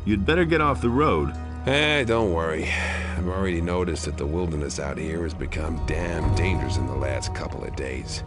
You'd better get off the road. Don't worry. I've already noticed that the wilderness out here has become damn dangerous in the last couple of days.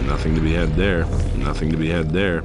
Nothing to be had there. Nothing to be had there.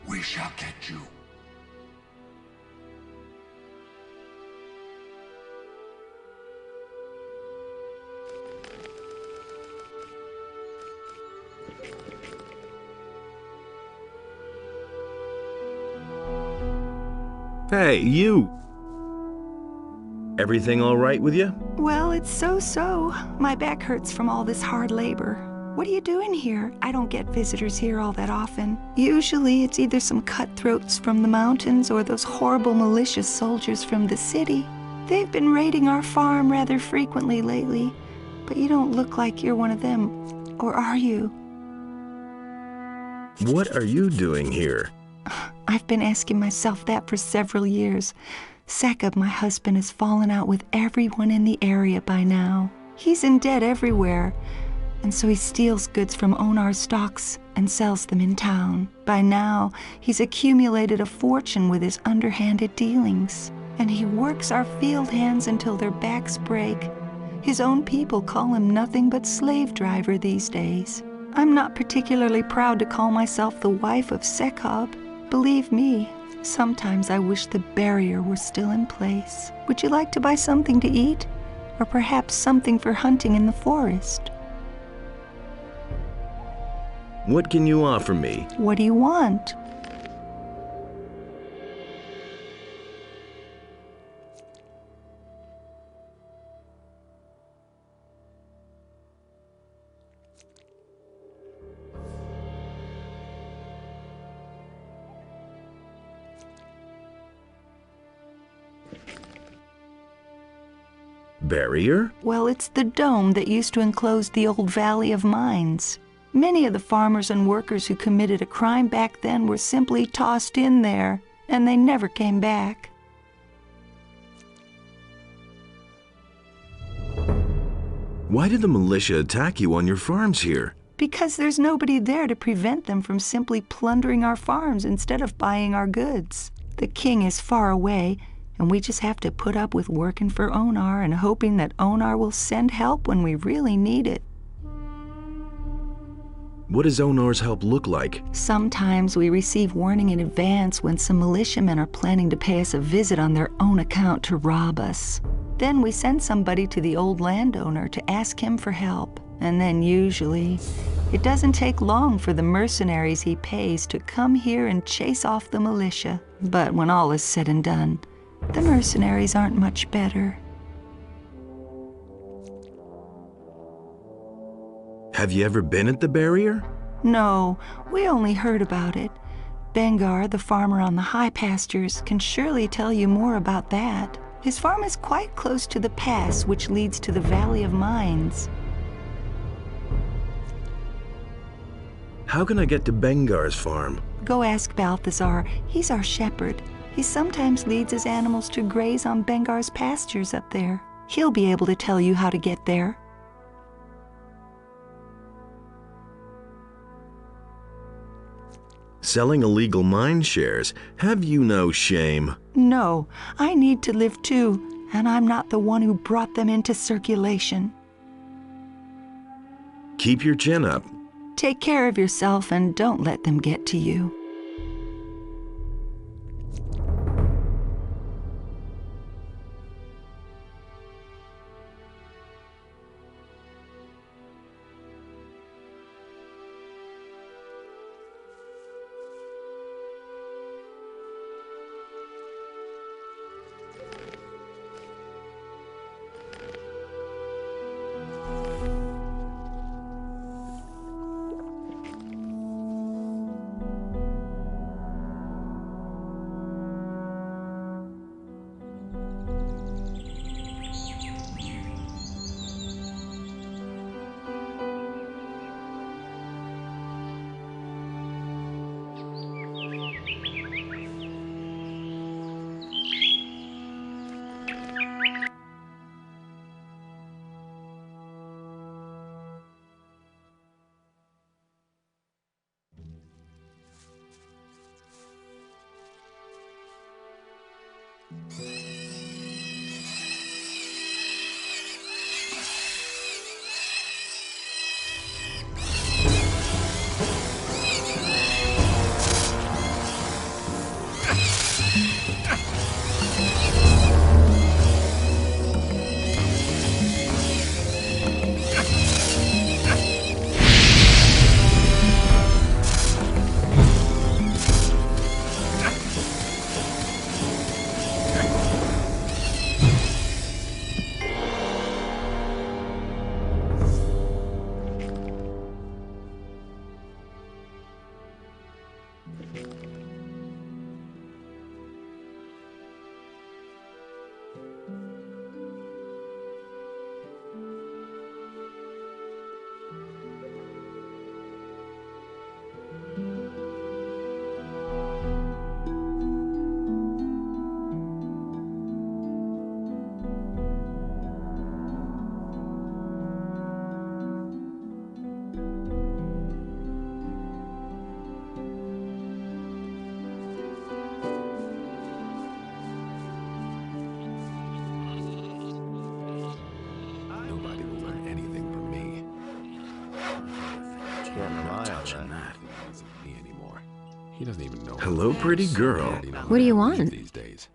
We shall get you. Hey, you! Everything all right with you? Well, it's so-so. My back hurts from all this hard labor. What are you doing here? I don't get visitors here all that often. Usually it's either some cutthroats from the mountains or those horrible malicious soldiers from the city. They've been raiding our farm rather frequently lately, but you don't look like you're one of them, or are you? What are you doing here? I've been asking myself that for several years. Sekab, my husband, has fallen out with everyone in the area by now. He's in debt everywhere, and so he steals goods from Onar's stocks and sells them in town. By now, he's accumulated a fortune with his underhanded dealings, and he works our field hands until their backs break. His own people call him nothing but slave driver these days. I'm not particularly proud to call myself the wife of Sekab. Believe me, sometimes I wish the barrier were still in place. Would you like to buy something to eat? Or perhaps something for hunting in the forest? What can you offer me? What do you want? Barrier? Well, it's the dome that used to enclose the old Valley of Mines. Many of the farmers and workers who committed a crime back then were simply tossed in there, and they never came back. Why did the militia attack you on your farms here? Because there's nobody there to prevent them from simply plundering our farms instead of buying our goods. The king is far away, and we just have to put up with working for Onar and hoping that Onar will send help when we really need it. What does Onar's help look like? Sometimes we receive warning in advance when some militiamen are planning to pay us a visit on their own account to rob us. Then we send somebody to the old landowner to ask him for help. And then usually, it doesn't take long for the mercenaries he pays to come here and chase off the militia. But when all is said and done, the mercenaries aren't much better. Have you ever been at the barrier? No, we only heard about it. Bengar, the farmer on the high pastures, can surely tell you more about that. His farm is quite close to the pass which leads to the Valley of Mines. How can I get to Bengar's farm? Go ask Balthazar. He's our shepherd. He sometimes leads his animals to graze on Bengar's pastures up there. He'll be able to tell you how to get there. Selling illegal mine shares. Have you no shame? No, I need to live too, and I'm not the one who brought them into circulation. Keep your chin up. Take care of yourself and don't let them get to you. He doesn't even know. Hello, pretty girl. What do you want? These days.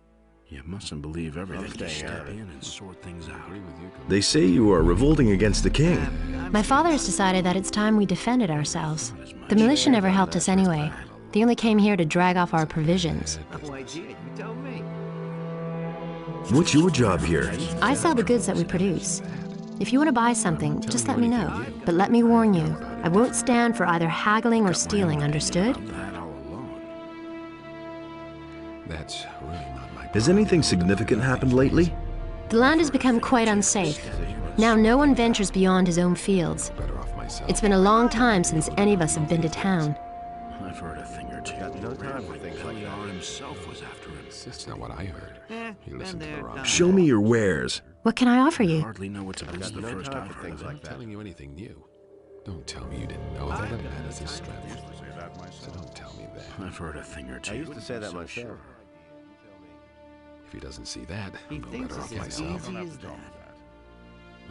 You mustn't believe everything. You step in and sort things out. They say you are revolting against the king. My father has decided that it's time we defended ourselves. The militia never helped us anyway. They only came here to drag off our provisions. What's your job here? I sell the goods that we produce. If you want to buy something, just let me know. But let me warn you, I won't stand for either haggling or stealing, understood? That's really not my. Has anything significant happened lately? The land has become quite unsafe. Now no one ventures beyond his own fields. Better off myself. It's been a long time since any of us have been to town. I've heard a thing or two. Got no time for things like that. himself was after him. That's not what I heard. He listened to the wrong. Show me your wares. What can I offer you? Hardly know what's about the first I've heard of it. I'm telling you anything new. Don't tell me you didn't know that that is his strength. So don't tell me that. I've heard a thing or two. I used to say that myself. If he doesn't see that, He I'm thinks better off it's as myself. easy as that.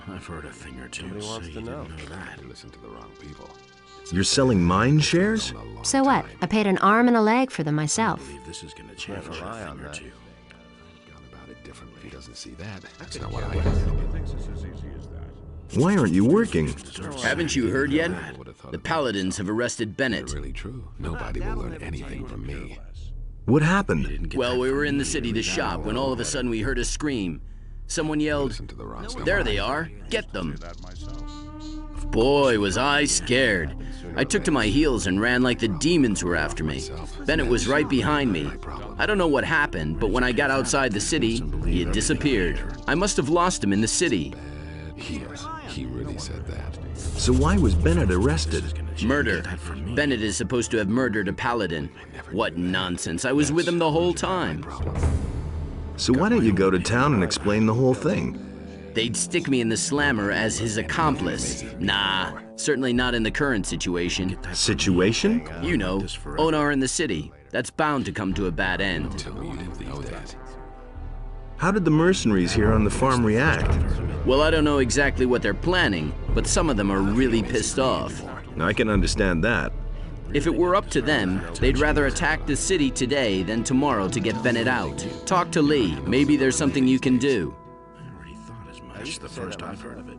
I've heard a thing or two. Somebody wants to know. You listen to the wrong people. You're selling mine shares? On a long So what? time. I paid an arm and a leg for them myself. I believe this is going to Can't change rely a on thing or that. two. Gone about it differently. If he doesn't see that, that's not what I heard. Why aren't you working? Haven't you heard yet? I would have thought The of that. Paladins have arrested Is Bennett. it really true? Nobody will learn anything from me. What happened? Well, we were in the city to shop when all of a sudden we heard a scream. Someone yelled, Listen to the wrong stuff. "There they are! Get them!" Boy, was I scared. I took to my heels and ran like the demons were after me. Bennett was right behind me. I don't know what happened, but when I got outside the city, he had disappeared. I must have lost him in the city. He really said that. So why was Bennett arrested? Murder. Bennett is supposed to have murdered a paladin. What nonsense. I was with him the whole time. So why don't you go to town and explain the whole thing? They'd stick me in the slammer as his accomplice. Nah, certainly not in the current situation. Situation? You know, Onar in the city. That's bound to come to a bad end. Tell me you didn't know that. How did the mercenaries here on the farm react? Well, I don't know exactly what they're planning, but some of them are really pissed off. I can understand that. If it were up to them, they'd rather attack the city today than tomorrow to get Bennett out. Talk to Lee. Maybe there's something you can do. I already thought as much. The first I've heard of it.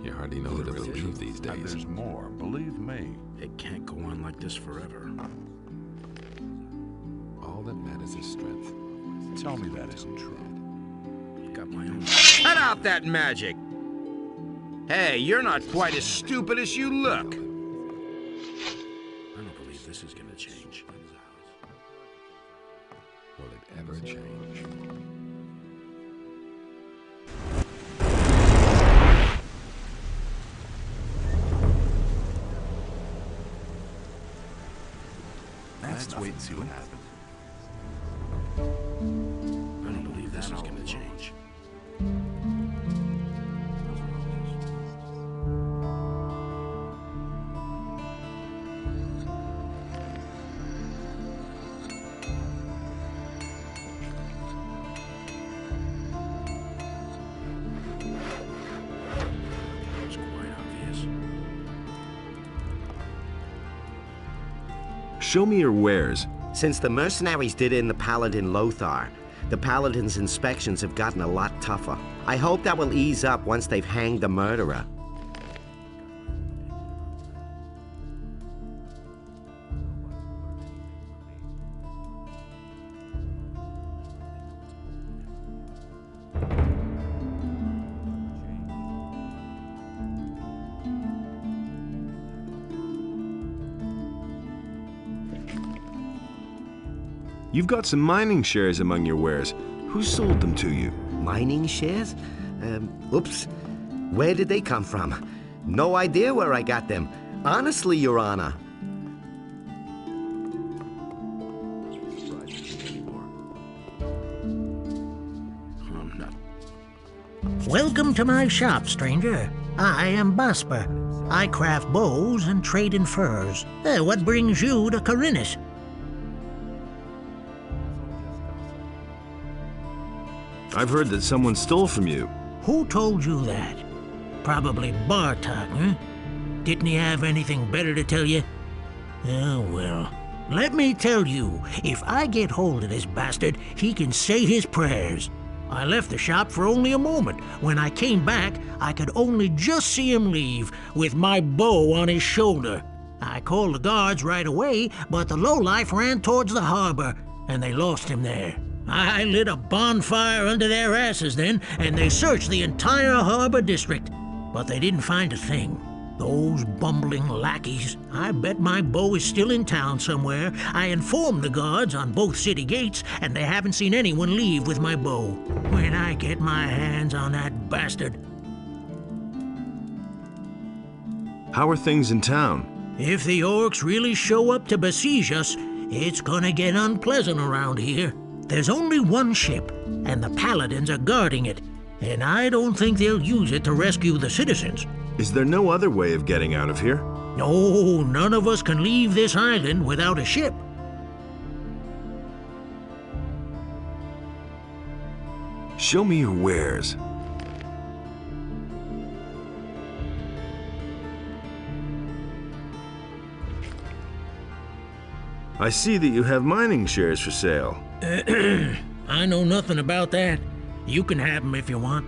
You hardly know who to believe these days. There's more, believe me. It can't go on like this forever. All that matters is strength. Tell me that isn't true. Got my own. Cut out that magic! Hey, you're not quite as stupid as you look. I don't believe this is going to change. Will it ever change? Let's wait and see what happens. I don't believe this is going to change. It's quite obvious. Show me your wares. Since the mercenaries did in the Paladin Lothar, the Paladin's inspections have gotten a lot tougher. I hope that will ease up once they've hanged the murderer. You've got some mining shares among your wares. Who sold them to you? Mining shares? Oops. Where did they come from? No idea where I got them. Honestly, Your Honor. I'm not. Welcome to my shop, stranger. I am Basper. I craft bows and trade in furs. What brings you to Corinus? I've heard that someone stole from you. Who told you that? Probably Bartok, huh? Didn't he have anything better to tell you? Oh, well. Let me tell you, if I get hold of this bastard, he can say his prayers. I left the shop for only a moment. When I came back, I could only just see him leave, with my bow on his shoulder. I called the guards right away, but the lowlife ran towards the harbor, and they lost him there. I lit a bonfire under their asses then, and they searched the entire harbor district, but they didn't find a thing. Those bumbling lackeys. I bet my bow is still in town somewhere. I informed the guards on both city gates, and they haven't seen anyone leave with my bow. When I get my hands on that bastard. How are things in town? If the orcs really show up to besiege us, it's gonna get unpleasant around here. There's only one ship, and the paladins are guarding it, and I don't think they'll use it to rescue the citizens. Is there no other way of getting out of here? No, none of us can leave this island without a ship. Show me your wares. I see that you have mining shares for sale. I know nothing about that. You can have them if you want.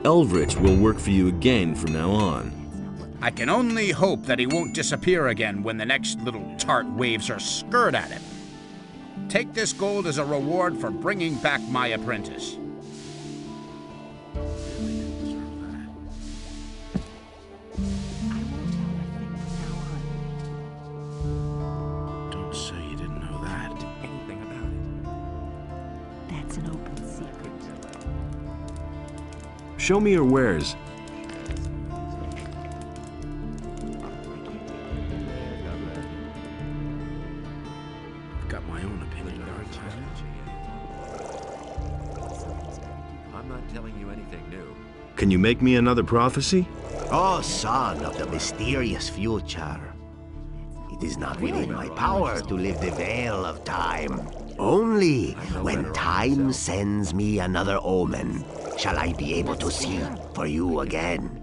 Eldritch will work for you again from now on. I can only hope that he won't disappear again when the next little tart waves her skirt at him. Take this gold as a reward for bringing back my apprentice. Don't say you didn't know that. Anything about it. That's an open secret. Show me your wares. I've got my own opinion about it. I'm not telling you anything new. Can you make me another prophecy? Oh, son of the mysterious future. It is not within my power to lift the veil of time. Only when time sends me another omen shall I be able to see for you again.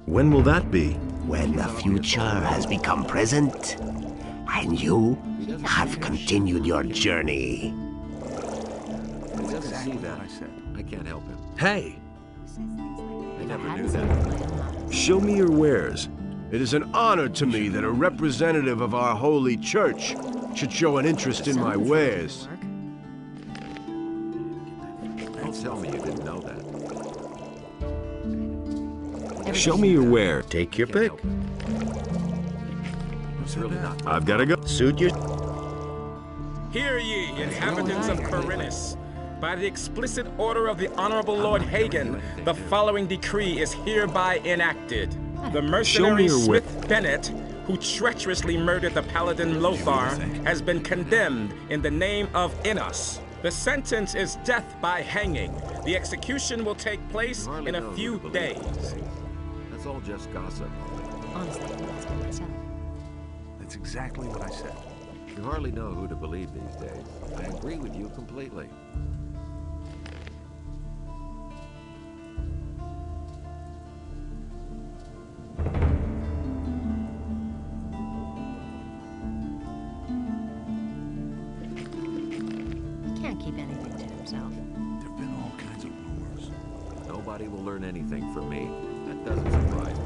When will that be? When the future has become present, and you have continued your journey. He doesn't see that. I can't help him. Hey, I never knew that. show me your wares. It is an honor to me that a representative of our holy church should show an interest in my wares. Don't tell me you didn't know that. Show me your ware. Take your pick. It's really not. I've got to go. Suit your... Hear ye, inhabitants of Corinus. By the explicit order of the Honorable Lord Hagen, the following decree is hereby enacted. The mercenary your Smith Bennett, who treacherously murdered the paladin Lothar, has been condemned in the name of Innos. The sentence is death by hanging. The execution will take place in a few days. That's all just gossip. Honestly, I think it's myself. That's exactly what I said. You hardly know who to believe these days. I agree with you completely. He can't keep anything to himself. There've been all kinds of rumors. Nobody will learn anything from me. That doesn't surprise me.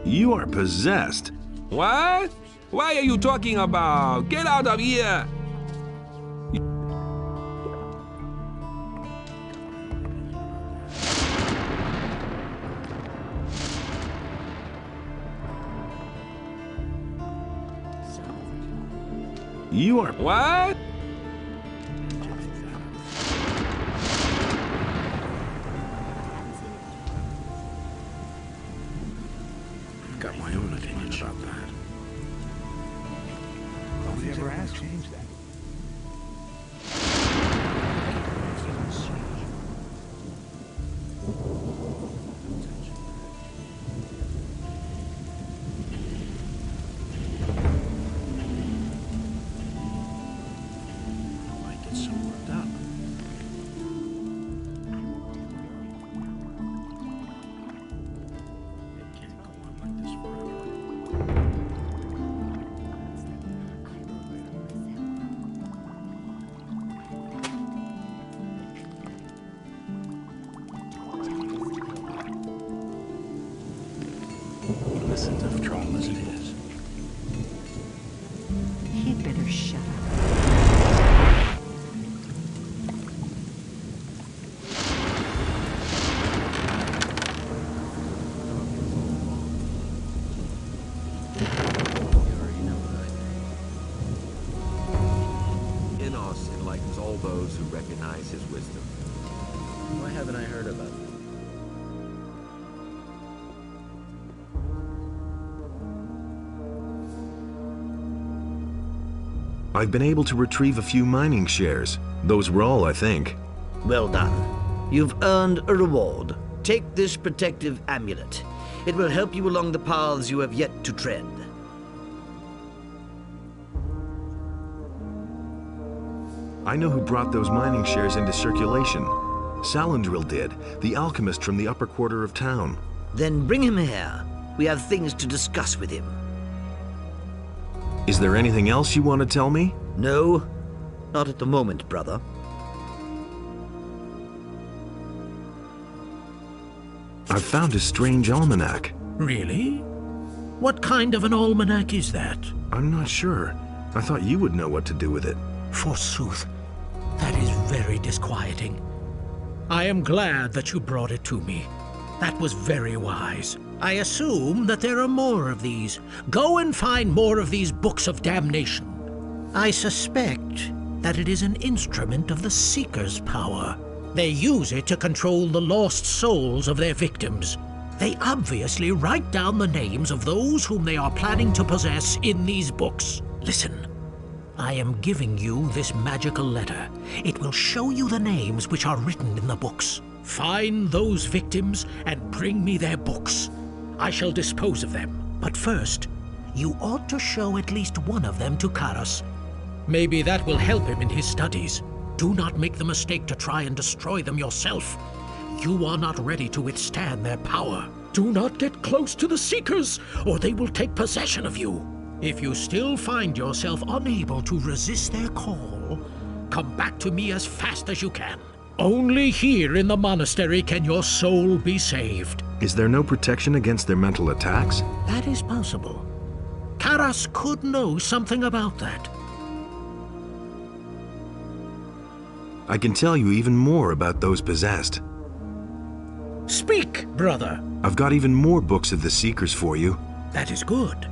You are possessed. What? Why are you talking about? Get out of here! You are... What? I've got my own opinion about that. Nobody ever asked to change that. as it is. He'd better shut up. Enos enlightens all those who recognize his wisdom. Why haven't I heard about it? I've been able to retrieve a few mining shares. Those were all, I think. Well done. You've earned a reward. Take this protective amulet. It will help you along the paths you have yet to tread. I know who brought those mining shares into circulation. Salandril did, the alchemist from the upper quarter of town. Then bring him here. We have things to discuss with him. Is there anything else you want to tell me? No, not at the moment, brother. I've found a strange almanac. Really? What kind of an almanac is that? I'm not sure. I thought you would know what to do with it. Forsooth, that is very disquieting. I am glad that you brought it to me. That was very wise. I assume that there are more of these. Go and find more of these books of damnation. I suspect that it is an instrument of the Seeker's power. They use it to control the lost souls of their victims. They obviously write down the names of those whom they are planning to possess in these books. Listen. I am giving you this magical letter. It will show you the names which are written in the books. Find those victims and bring me their books. I shall dispose of them. But first, you ought to show at least one of them to Karas. Maybe that will help him in his studies. Do not make the mistake to try and destroy them yourself. You are not ready to withstand their power. Do not get close to the Seekers, or they will take possession of you. If you still find yourself unable to resist their call, come back to me as fast as you can. Only here in the monastery can your soul be saved. Is there no protection against their mental attacks? That is possible. Karas could know something about that. I can tell you even more about those possessed. Speak, brother. I've got even more books of the Seekers for you. That is good.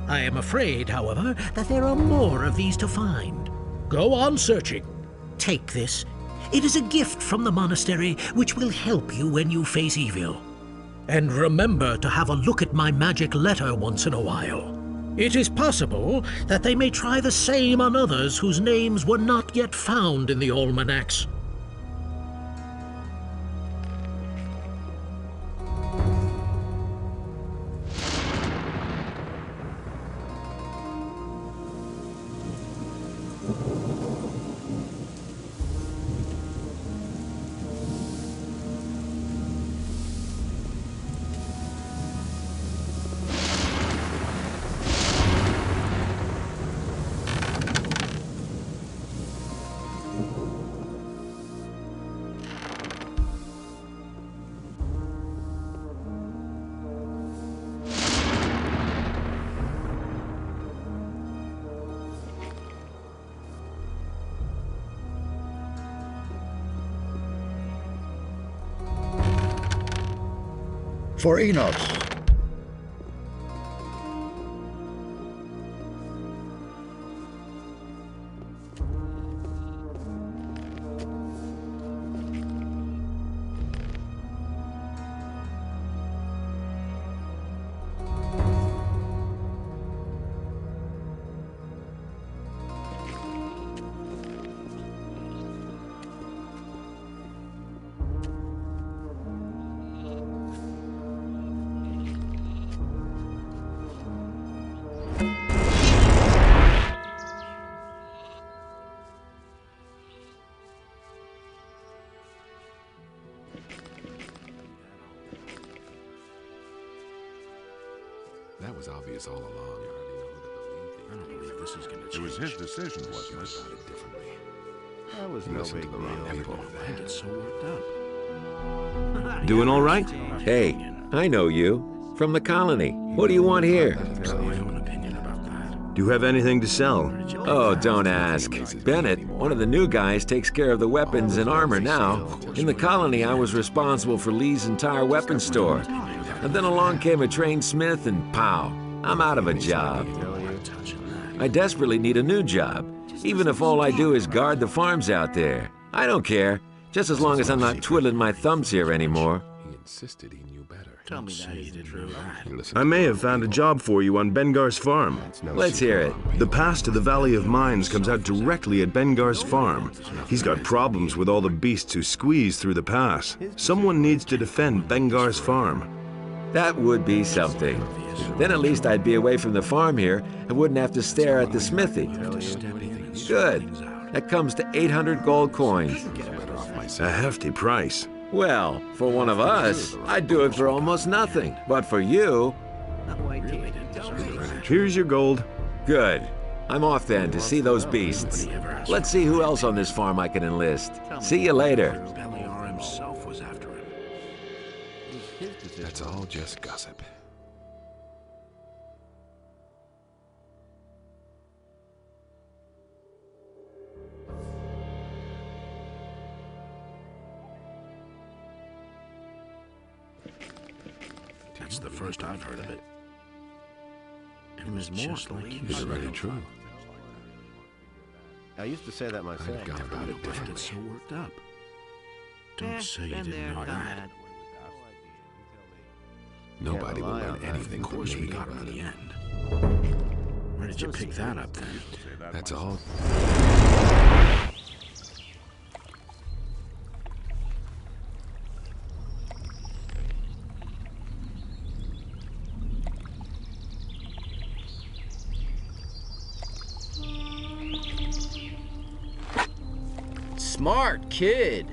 I am afraid, however, that there are more of these to find. Go on searching. Take this. It is a gift from the monastery which will help you when you face evil. And remember to have a look at my magic letter once in a while. It is possible that they may try the same on others whose names were not yet found in the almanacs. For Enos. That was obvious all along. I don't believe this is gonna change. It was his decision, wasn't it? About it differently. That was no big deal. I get so worked up. Doing all right? Hey, I know you. from the colony. What do you want here? Do you have anything to sell? Oh, don't ask. Bennett, one of the new guys, takes care of the weapons and armor now. In the colony, I was responsible for Lee's entire weapons store. And then along came a trained smith and pow, I'm out of a job. I desperately need a new job, even if all I do is guard the farms out there. I don't care, just as long as I'm not twiddling my thumbs here anymore. He insisted he knew better. Tell me that you didn't know that. I may have found a job for you on Bengar's farm. Let's hear it. The pass to the Valley of Mines comes out directly at Bengar's farm. He's got problems with all the beasts who squeeze through the pass. Someone needs to defend Bengar's farm. That would be something. Then at least I'd be away from the farm here and wouldn't have to stare at the smithy. Good. That comes to 800 gold coins. A hefty price. Well, for one of us, I'd do it for almost nothing. But for you... Here's your gold. Good. I'm off then to see those beasts. Let's see who else on this farm I can enlist. See you later. Himself was after him. That's all just gossip. That's the first I've heard of it. It was just like you Is it said. really true? I used to say that myself. I'd gone about it Why differently. get so worked up? Don't say you didn't know that. Nobody will learn anything Of from course we me. got him in the end. Where did you pick that up then? That's all. Smart kid.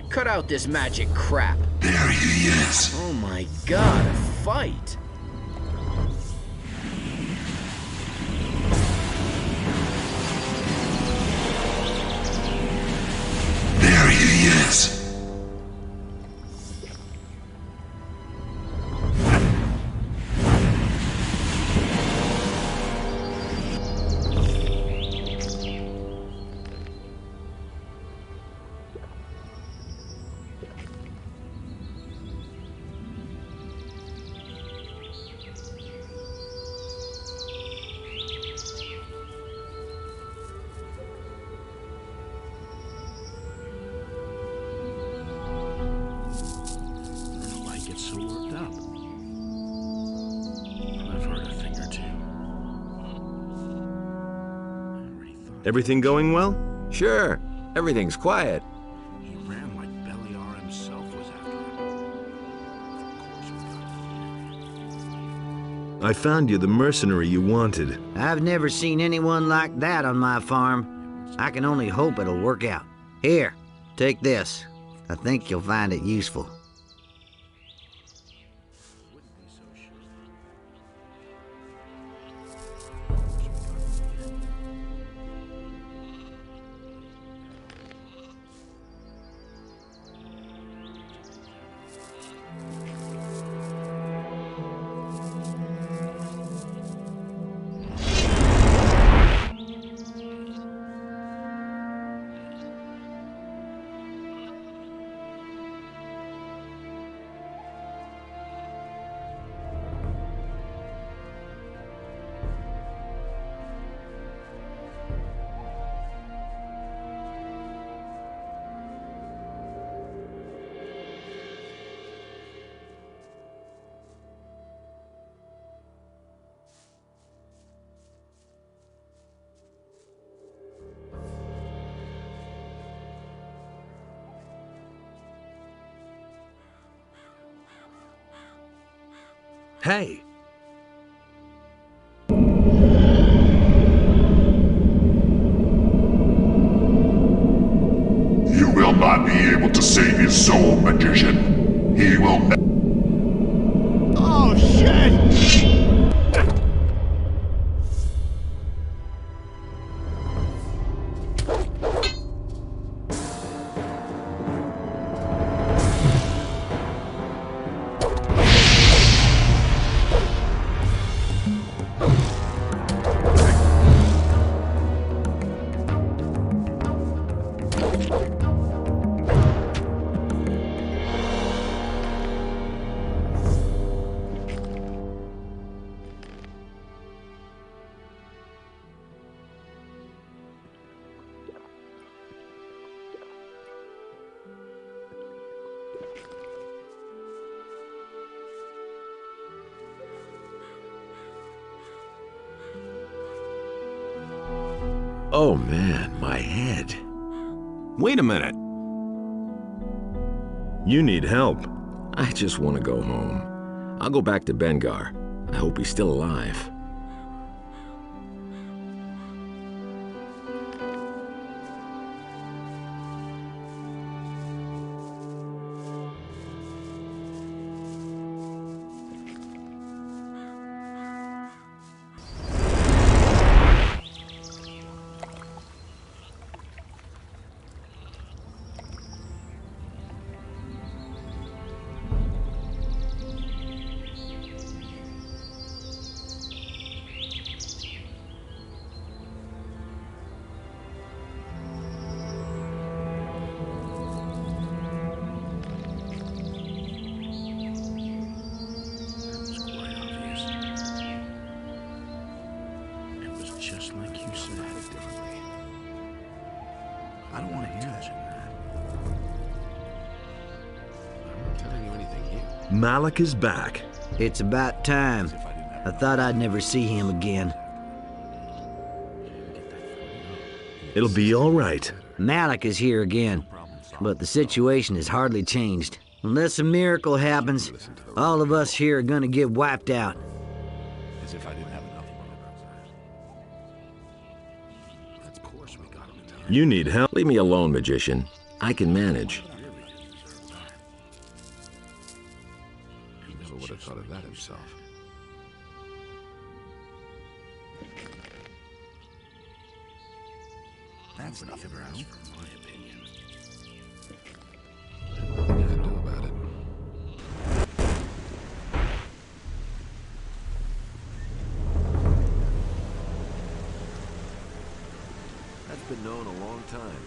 Cut out this magic crap. There he is. Oh my god, a fight. There he is. Why get so worked up? I've heard a thing or two. Everything going well? Sure. Everything's quiet. He ran like Beliar himself was after him. I found you the mercenary you wanted. I've never seen anyone like that on my farm. I can only hope it'll work out. Here, take this. I think you'll find it useful. Hey! You will not be able to save his soul, magician. He will never. Oh, shit! Oh man, my head. Wait a minute. You need help. I just want to go home. I'll go back to Bengar. I hope he's still alive. Malik is back. It's about time. I thought I'd never see him again. It'll be all right. Malik is here again, but the situation has hardly changed. Unless a miracle happens, all of us here are gonna get wiped out. As if I didn't have enough money. Of course we got him in town. You need help. Leave me alone, magician. I can manage. He never would have thought of that himself. That's nothing to ask for, my opinion. Nothing I can do about it. That's been known a long time.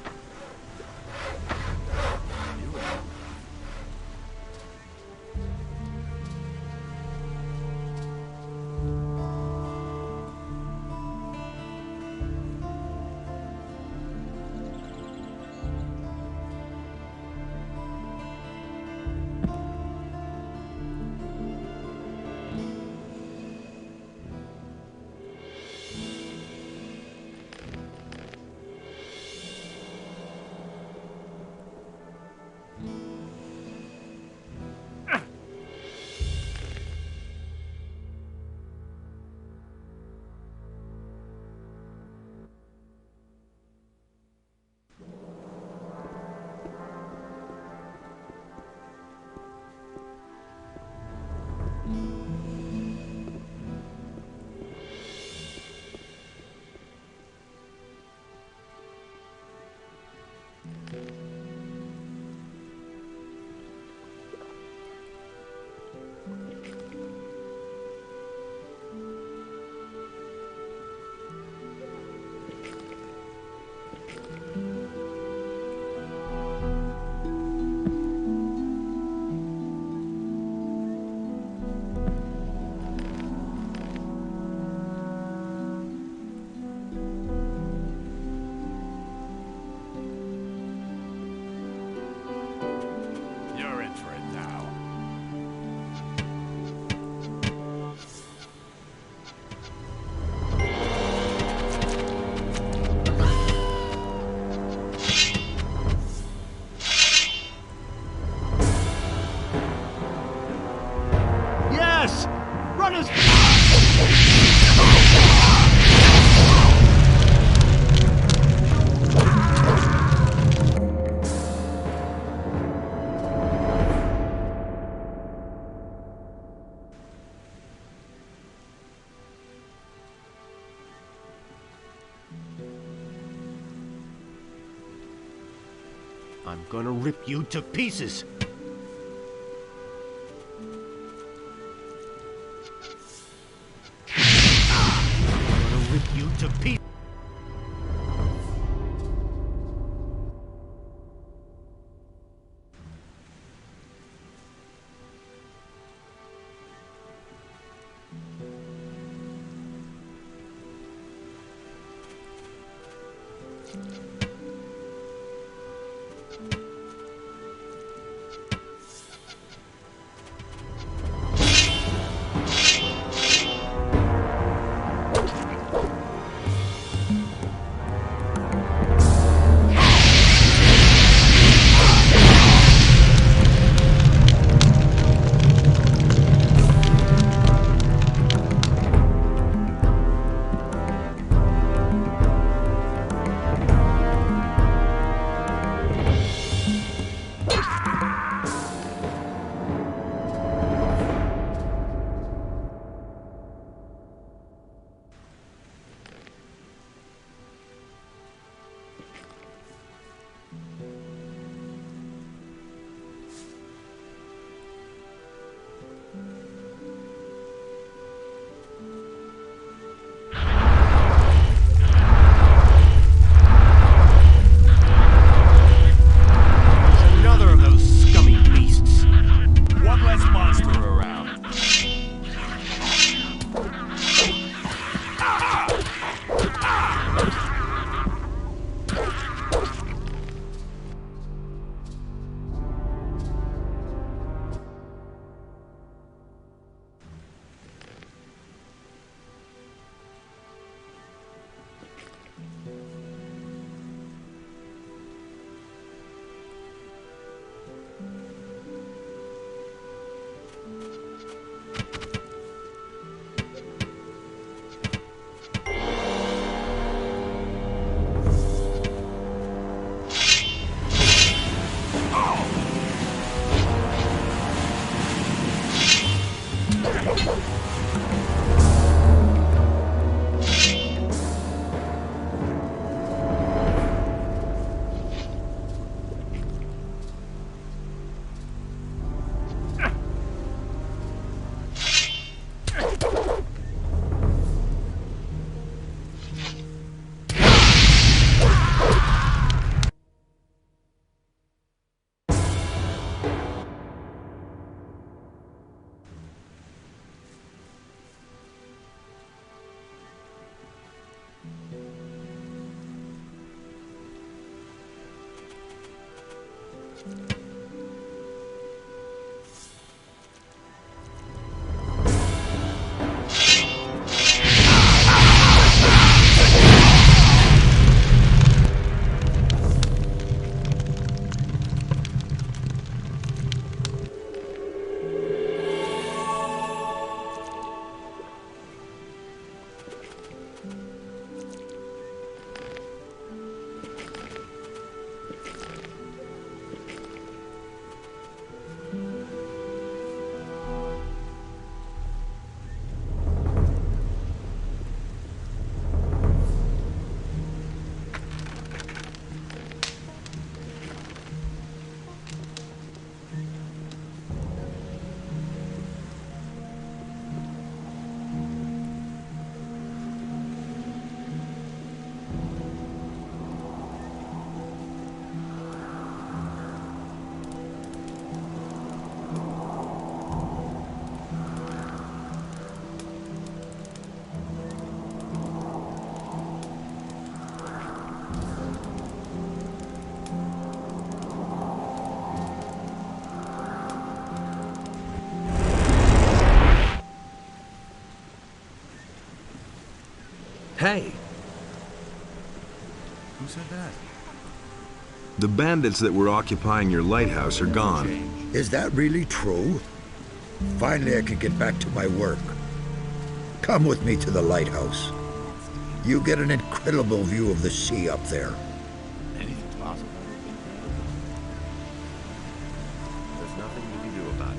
I'm gonna rip you to pieces. I'm gonna rip you to pieces. Hey! Who said that? The bandits that were occupying your lighthouse are gone. Is that really true? Finally I can get back to my work. Come with me to the lighthouse. You get an incredible view of the sea up there. Anything's possible. There's nothing you can do about it.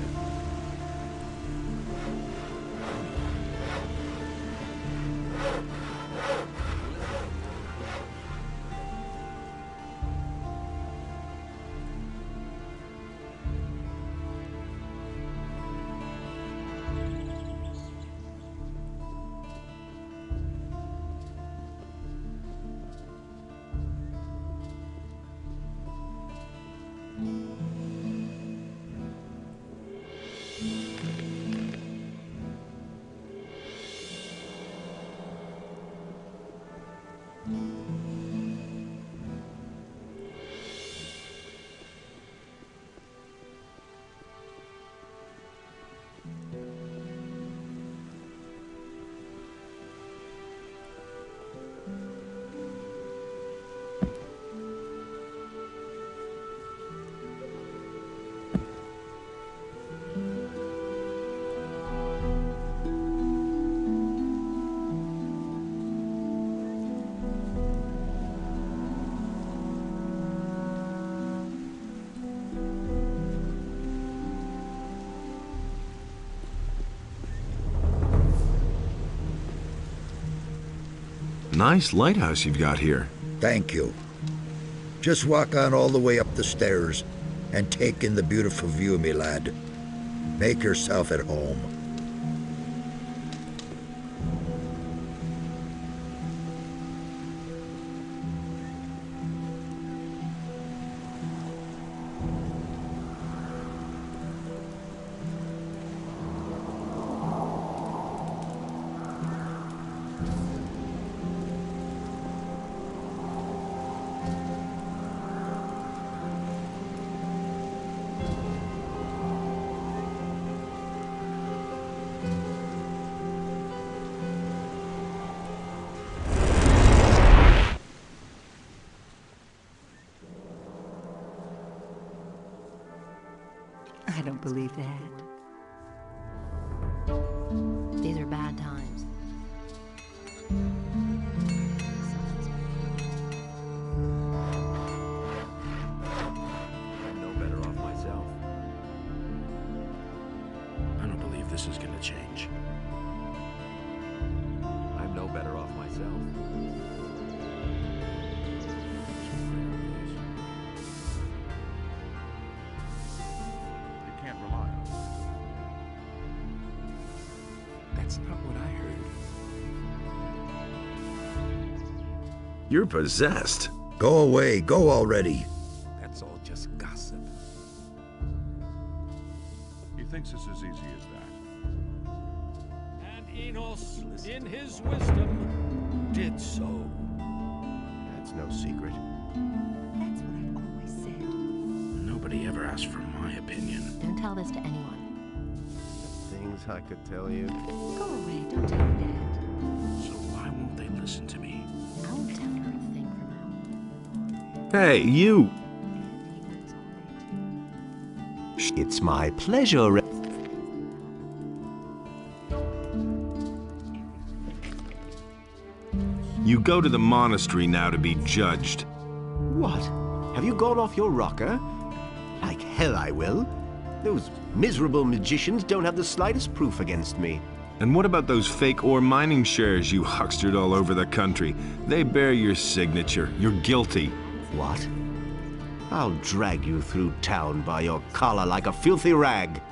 Nice lighthouse you've got here. Thank you. Just walk on all the way up the stairs and take in the beautiful view, me lad. Make yourself at home. I don't believe that. These are bad times. I'm no better off myself. I don't believe this is gonna change. I'm no better off myself. That's not what I heard. You're possessed. Go away, go already. That's all just gossip. He thinks it's as easy as that. And Enos, in his wisdom, did so. That's no secret. That's what I've always said. Nobody ask for my opinion. Don't tell this to anyone. Things I could tell you. Go away, don't tell me that. So why won't they listen to me? I won't tell her a thing from now. Hey, you! It's my pleasure. You go to the monastery now to be judged. What? Have you gone off your rocker? Like hell I will. Those miserable magicians don't have the slightest proof against me. And what about those fake ore mining shares you huckstered all over the country? They bear your signature. You're guilty. What? I'll drag you through town by your collar like a filthy rag.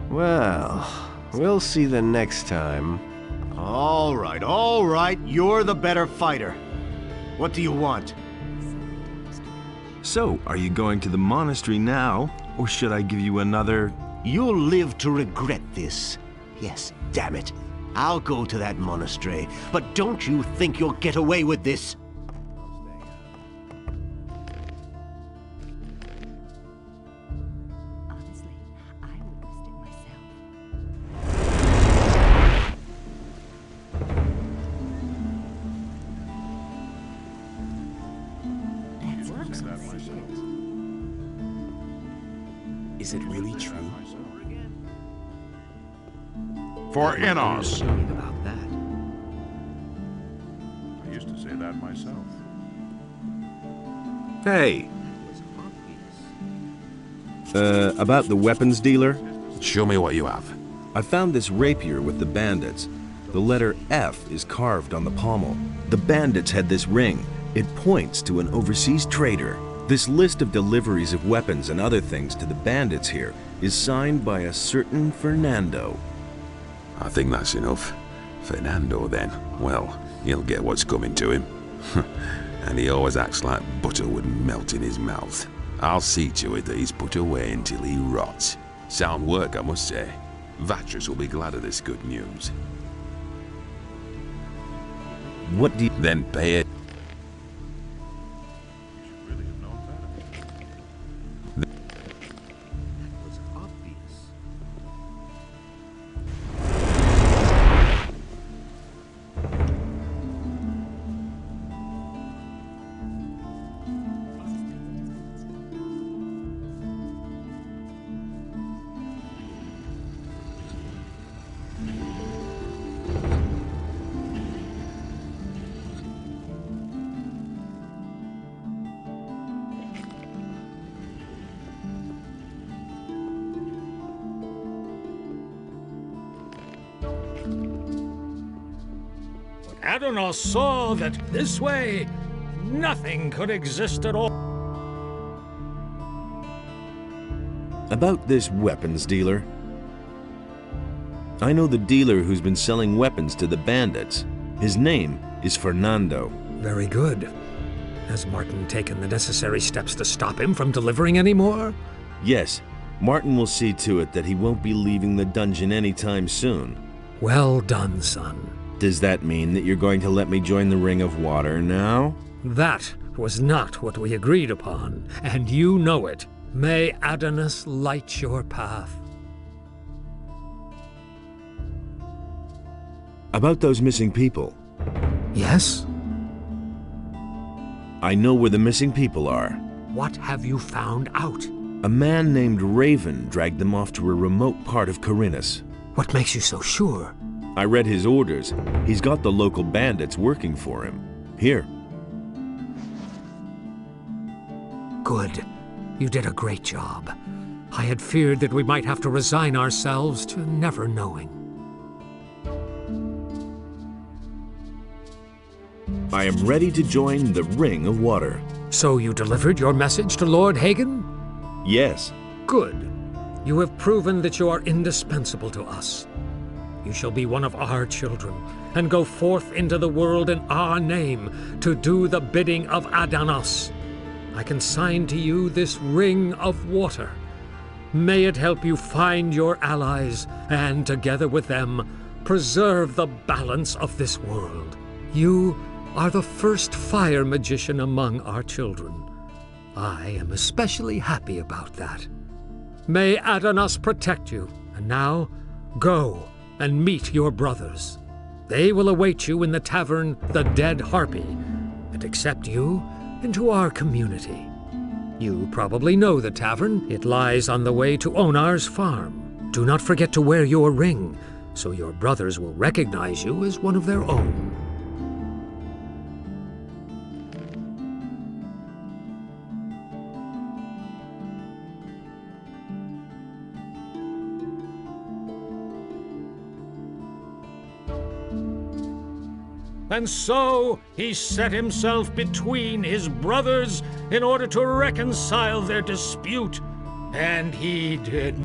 Well, we'll see the next time. All right, you're the better fighter. What do you want? So, are you going to the monastery now, or should I give you another? You'll live to regret this. Yes, damn it. I'll go to that monastery, but don't you think you'll get away with this? Is it really true? For Errands. About that. I used to say that myself. Hey! About the weapons dealer? Show me what you have. I found this rapier with the bandits. The letter F is carved on the pommel. The bandits had this ring. It points to an overseas trader. This list of deliveries of weapons and other things to the bandits here is signed by a certain Fernando. I think that's enough. Fernando, then. Well, he'll get what's coming to him. And he always acts like butter would melt in his mouth. I'll see to it that he's put away until he rots. Sound work, I must say. Vatras will be glad of this good news. What do you... Then pay it. Adonos saw that this way, nothing could exist at all. About this weapons dealer. I know the dealer who's been selling weapons to the bandits. His name is Fernando. Very good. Has Martin taken the necessary steps to stop him from delivering any more? Yes, Martin will see to it that he won't be leaving the dungeon anytime soon. Well done, son. Does that mean that you're going to let me join the Ring of Water now? That was not what we agreed upon, and you know it. May Adonis light your path. About those missing people. Yes? I know where the missing people are. What have you found out? A man named Raven dragged them off to a remote part of Corinus. What makes you so sure? I read his orders. He's got the local bandits working for him. Here. Good. You did a great job. I had feared that we might have to resign ourselves to never knowing. I am ready to join the Ring of Water. So you delivered your message to Lord Hagen? Yes. Good. You have proven that you are indispensable to us. You shall be one of our children, and go forth into the world in our name to do the bidding of Adanos. I consign to you this Ring of Water. May it help you find your allies, and together with them, preserve the balance of this world. You are the first fire magician among our children. I am especially happy about that. May Adanos protect you, and now, go and meet your brothers. They will await you in the tavern, the Dead Harpy, and accept you into our community. You probably know the tavern. It lies on the way to Onar's farm. Do not forget to wear your ring, so your brothers will recognize you as one of their own. And so he set himself between his brothers in order to reconcile their dispute. And he did.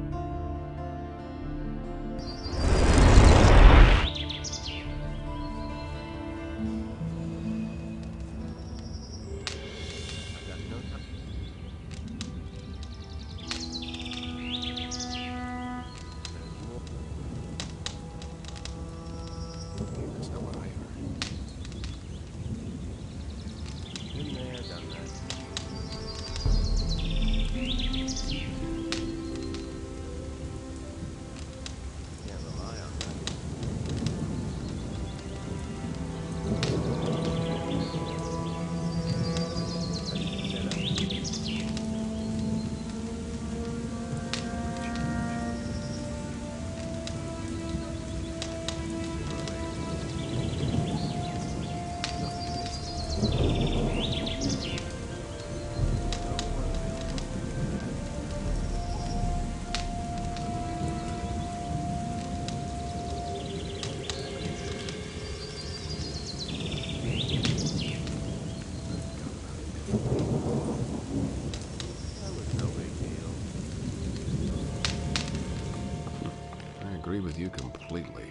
With you completely.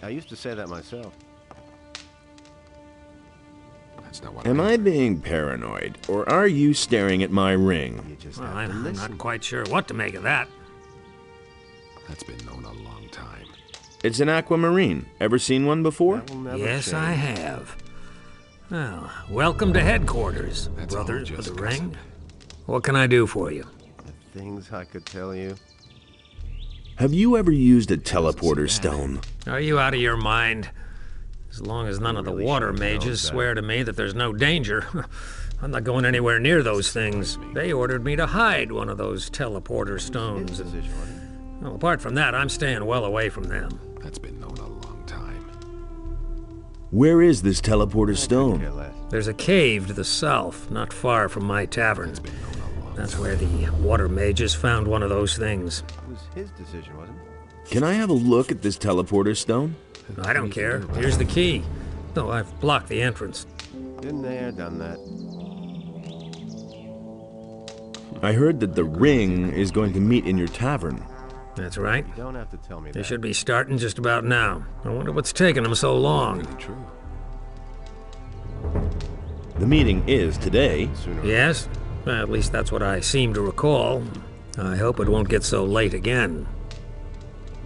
I used to say that myself. That's not what Am I being paranoid, or are you staring at my ring? Well, I'm not quite sure what to make of that. That's been known a long time. It's an aquamarine. Ever seen one before? Yes, I have. Well, welcome to headquarters, brothers with the ring. What can I do for you? The things I could tell you. Have you ever used a teleporter stone? Are you out of your mind? As long as none of the water mages swear to me that there's no danger, I'm not going anywhere near those things. They ordered me to hide one of those teleporter stones. And, well, apart from that, I'm staying well away from them. That's been known a long time. Where is this teleporter stone? There's a cave to the south, not far from my tavern. That's where the water mages found one of those things. It was his decision, wasn't it? Can I have a look at this teleporter stone? I don't care. Here's the key. No, I've blocked the entrance. Been there, done that. I heard that the ring is going to meet in your tavern. That's right. You don't have to tell me that. They should be starting just about now. I wonder what's taking them so long. Really true. The meeting is today. Yes? Well, at least that's what I seem to recall. I hope it won't get so late again.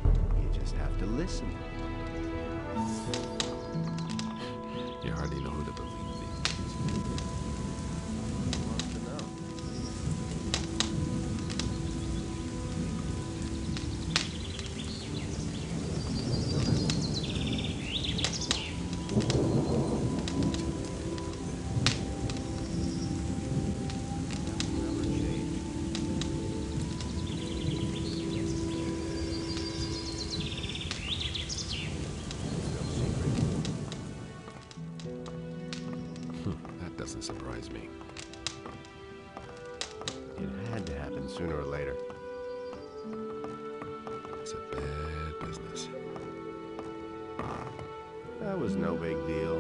You just have to listen. You hardly know who to believe these surprise me. It had to happen sooner or later. It's a bad business. That was no big deal.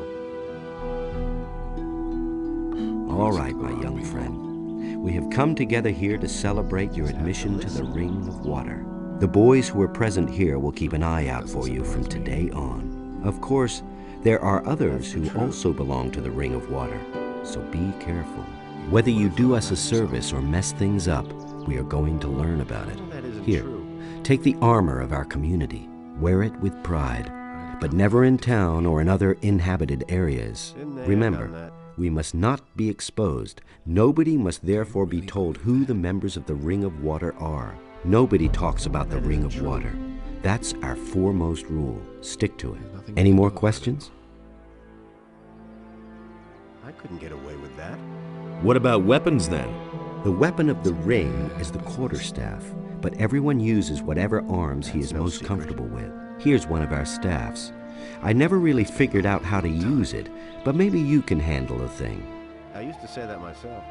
All right, my young friend. We have come together here to celebrate your admission to the Ring of Water. The boys who are present here will keep an eye out for you from today on. Of course, there are others who also belong to the Ring of Water, so be careful. Whether you do us a service or mess things up, we are going to learn about it. Here, take the armor of our community. Wear it with pride, but never in town or in other inhabited areas. Remember, we must not be exposed. Nobody must therefore be told who the members of the Ring of Water are. Nobody talks about the Ring of Water. That's our foremost rule. Stick to it. Any more questions? I couldn't get away with that. What about weapons then? The weapon of the ring is the quarterstaff, but everyone uses whatever arms he is most comfortable with. Here's one of our staffs. I never really figured out how to use it, but maybe you can handle the thing. I used to say that myself.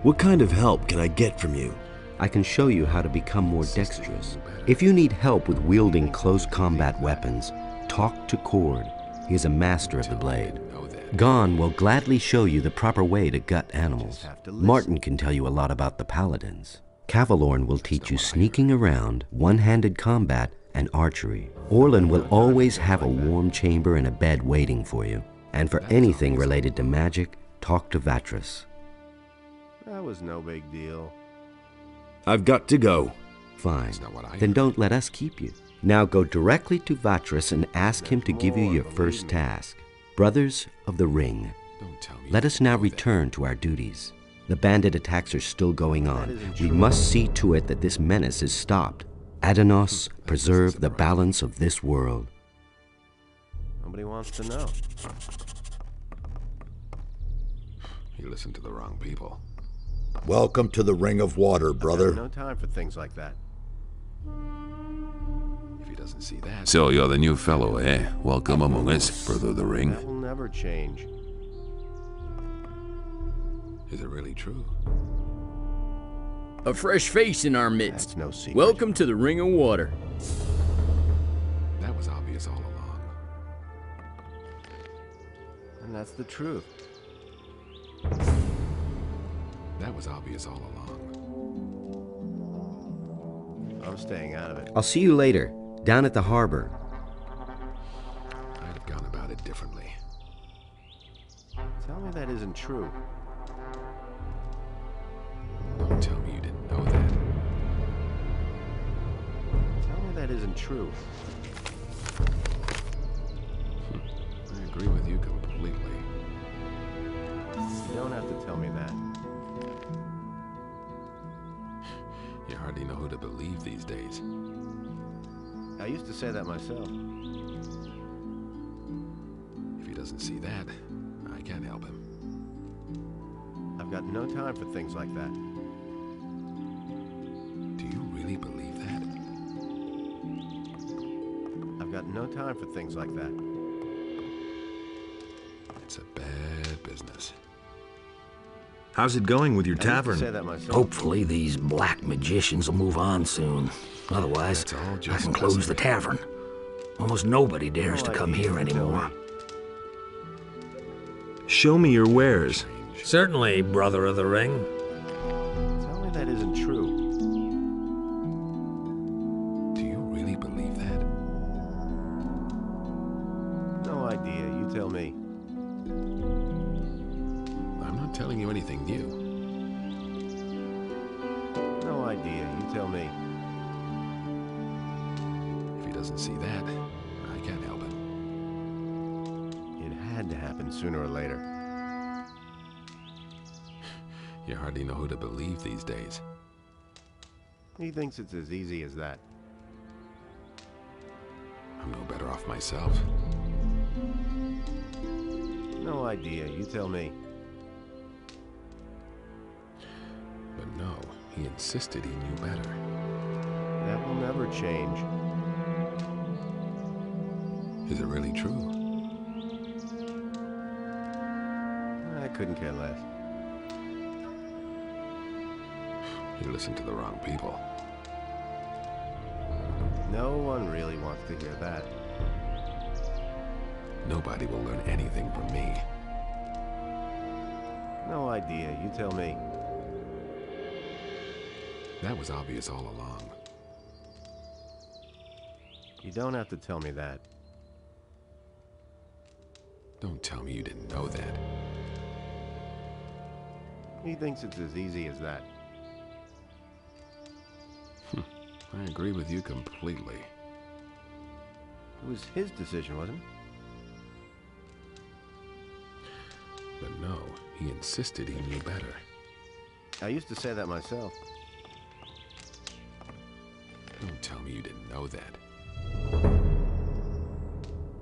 What kind of help can I get from you? I can show you how to become more dexterous. If you need help with wielding close combat weapons, talk to Cord. He is a master of the blade. Gon will gladly show you the proper way to gut animals. Martin can tell you a lot about the paladins. Cavalorn will teach you sneaking around, one-handed combat, and archery. Orlin will always have a warm chamber and a bed waiting for you. And for anything related to magic, talk to Vatras. That was no big deal. I've got to go. Fine. Then don't let us keep you. Now go directly to Vatras and ask him to give you your first task. Brothers of the Ring, let us now return to our duties. The bandit attacks are still going on. We must see to it that this menace is stopped. Adanos, preserve the balance of this world. Nobody wants to know. You listen to the wrong people. Welcome to the Ring of Water, brother. No time for things like that. If he doesn't see that... So you're the new fellow, eh? Welcome among us, brother of the ring. That will never change. Is it really true? A fresh face in our midst. That's no secret. Welcome to the Ring of Water. That was obvious all along. And that's the truth. That was obvious all along. I'm staying out of it. I'll see you later, down at the harbor. I'd have gone about it differently. Tell me that isn't true. Don't tell me you didn't know that. Tell me that isn't true. I agree with you completely. You don't have to tell me that. You hardly know who to believe these days. I used to say that myself. If he doesn't see that, I can't help him. I've got no time for things like that. Do you really believe that? I've got no time for things like that. It's a bad business. How's it going with your tavern? Hopefully these black magicians will move on soon. Otherwise, I can close the tavern. Almost nobody dares to come here anymore. Show me your wares. Certainly, brother of the ring. Tell me that isn't true. Do you really believe that? No idea. You tell me. I'm not telling you anything new. No idea. You tell me. If he doesn't see that, I can't help him. It had to happen sooner or later. You hardly know who to believe these days. He thinks it's as easy as that. I'm no better off myself. No idea. You tell me. But no, he insisted he knew better. That will never change. Is it really true? I couldn't care less. You listen to the wrong people. No one really wants to hear that. Nobody will learn anything from me. No idea. You tell me. That was obvious all along. You don't have to tell me that. Don't tell me you didn't know that. He thinks it's as easy as that. I agree with you completely. It was his decision, wasn't it? But no, he insisted he knew better. I used to say that myself. Don't tell me you didn't know that.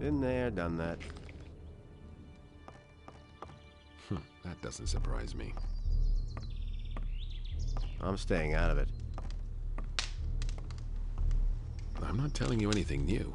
Been there, done that. That doesn't surprise me. I'm staying out of it. I'm not telling you anything new.